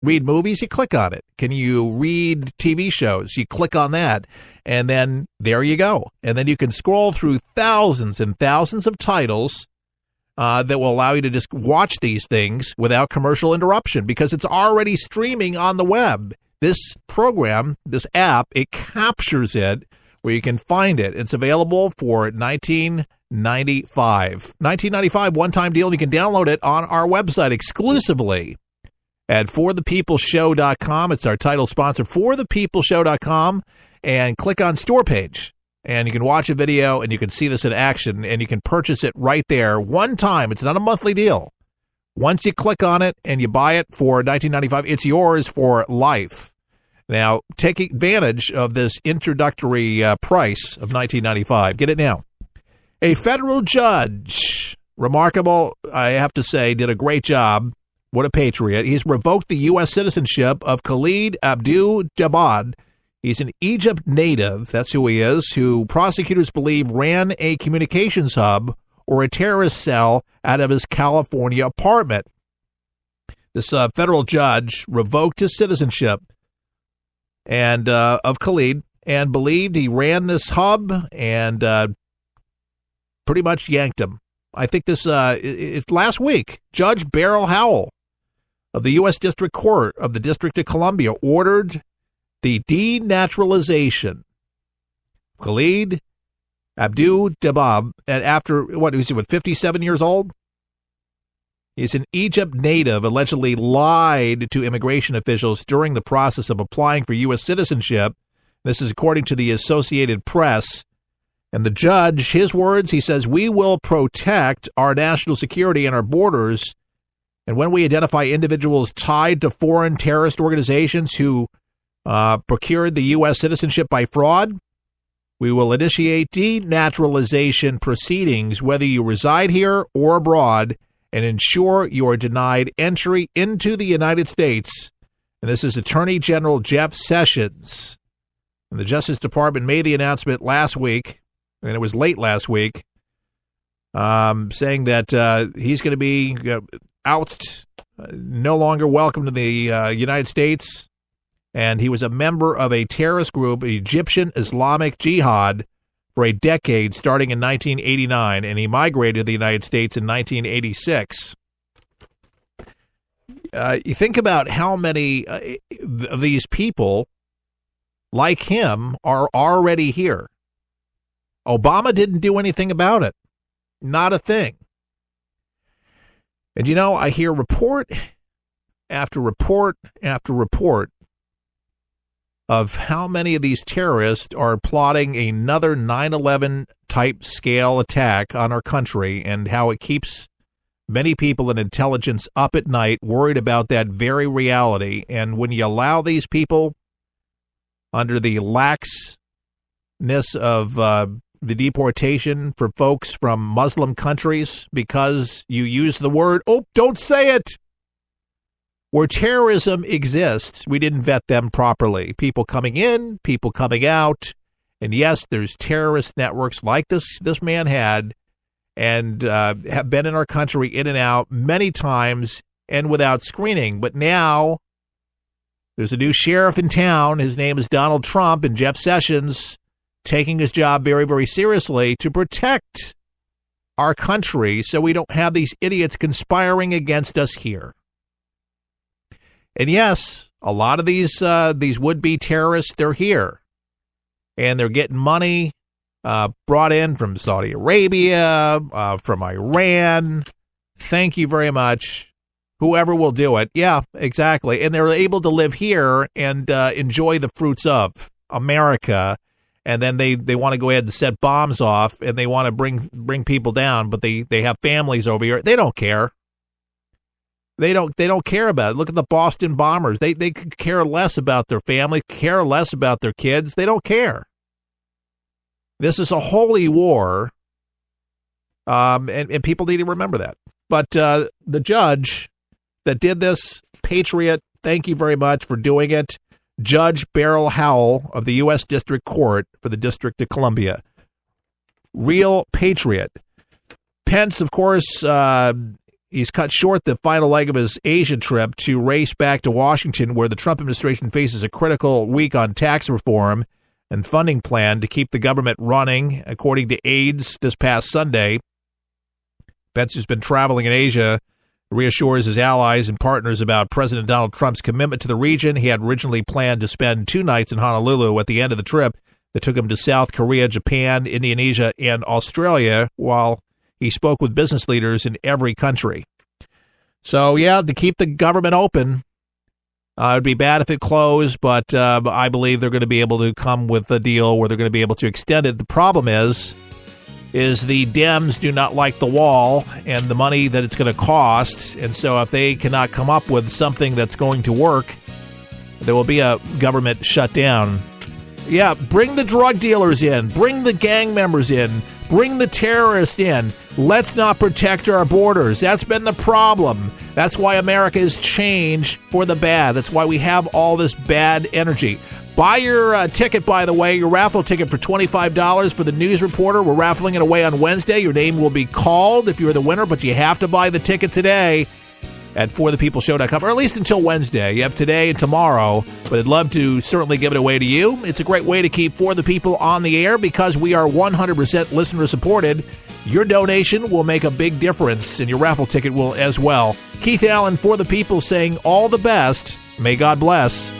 read movies? You click on it. Can you read TV shows? You click on that, and then there you go. And then you can scroll through thousands and thousands of titles that will allow you to just watch these things without commercial interruption because it's already streaming on the web. This program, this app, it captures it where you can find it. It's available for $19.95. $19.95 one-time deal. You can download it on our website exclusively at forthepeopleshow.com. It's our title sponsor, forthepeopleshow.com, and click on store page. And you can watch a video, and you can see this in action, and you can purchase it right there one time. It's not a monthly deal. Once you click on it and you buy it for $19.95, it's yours for life. Now, take advantage of this introductory price of $19.95. Get it now. A federal judge, remarkable, I have to say, did a great job. What a patriot. He's revoked the U.S. citizenship of Khalid Abdul-Jabbar. He's an Egypt native, that's who he is, who prosecutors believe ran a communications hub or a terrorist cell out of his California apartment. This federal judge revoked his citizenship and of Khalid and believed he ran this hub and pretty much yanked him. I think this last week, Judge Beryl Howell of the U.S. District Court of the District of Columbia ordered the denaturalization of Khalid Abdul-Jabbar after, what is he, 57 years old? He's an Egypt native, allegedly lied to immigration officials during the process of applying for U.S. citizenship. This is according to the Associated Press. And the judge, his words, he says, "We will protect our national security and our borders. And when we identify individuals tied to foreign terrorist organizations who procured the U.S. citizenship by fraud, we will initiate denaturalization proceedings, whether you reside here or abroad, and ensure you are denied entry into the United States." And this is Attorney General Jeff Sessions. And the Justice Department made the announcement last week, and it was late last week, saying that he's going to be out, no longer welcome to the United States. And he was a member of a terrorist group, Egyptian Islamic Jihad, for a decade, starting in 1989, and he migrated to the United States in 1986. You think about how many of these people, like him, are already here. Obama didn't do anything about it. Not a thing. And, you know, I hear report after report after report of how many of these terrorists are plotting another 9/11 type scale attack on our country, and how it keeps many people in intelligence up at night worried about that very reality. And when you allow these people under the laxness of the deportation for folks from Muslim countries because you use the word, oh, don't say it, where terrorism exists, we didn't vet them properly. People coming in, people coming out. And yes, there's terrorist networks like this man had, and have been in our country in and out many times and without screening. But now there's a new sheriff in town. His name is Donald Trump, and Jeff Sessions taking his job very, very seriously to protect our country so we don't have these idiots conspiring against us here. And yes, a lot of these would-be terrorists, they're here. And they're getting money brought in from Saudi Arabia, from Iran. Thank you very much. Whoever will do it. Yeah, exactly. And they're able to live here and enjoy the fruits of America. And then they want to go ahead and set bombs off, and they want to bring people down, but they have families over here. They don't care. They don't care about it. Look at the Boston bombers. They could care less about their family, care less about their kids. They don't care. This is a holy war, and people need to remember that. But the judge that did this, patriot, thank you very much for doing it. Judge Beryl Howell of the U.S. District Court for the District of Columbia. Real patriot. Pence, of course, he's cut short the final leg of his Asia trip to race back to Washington, where the Trump administration faces a critical week on tax reform and funding plan to keep the government running, according to aides this past Sunday. Pence, who's been traveling in Asia, reassures his allies and partners about President Donald Trump's commitment to the region. He had originally planned to spend 2 nights in Honolulu at the end of the trip that took him to South Korea, Japan, Indonesia, and Australia, while he spoke with business leaders in every country. So, yeah, to keep the government open, it would be bad if it closed, but I believe they're going to be able to come with a deal where they're going to be able to extend it. The problem is the Dems do not like the wall and the money that it's going to cost. And so if they cannot come up with something that's going to work, there will be a government shutdown. Yeah, bring the drug dealers in. Bring the gang members in. Bring the terrorists in. Let's not protect our borders. That's been the problem. That's why America has changed for the bad. That's why we have all this bad energy. Buy your ticket, by the way, your raffle ticket for $25 for the news reporter. We're raffling it away on Wednesday. Your name will be called if you're the winner, but you have to buy the ticket today at forthepeopleshow.com, or at least until Wednesday. You have today and tomorrow, but I'd love to certainly give it away to you. It's a great way to keep For the People on the air because we are 100% listener-supported. Your donation will make a big difference, and your raffle ticket will as well. Keith Allen, For the People, saying all the best. May God bless.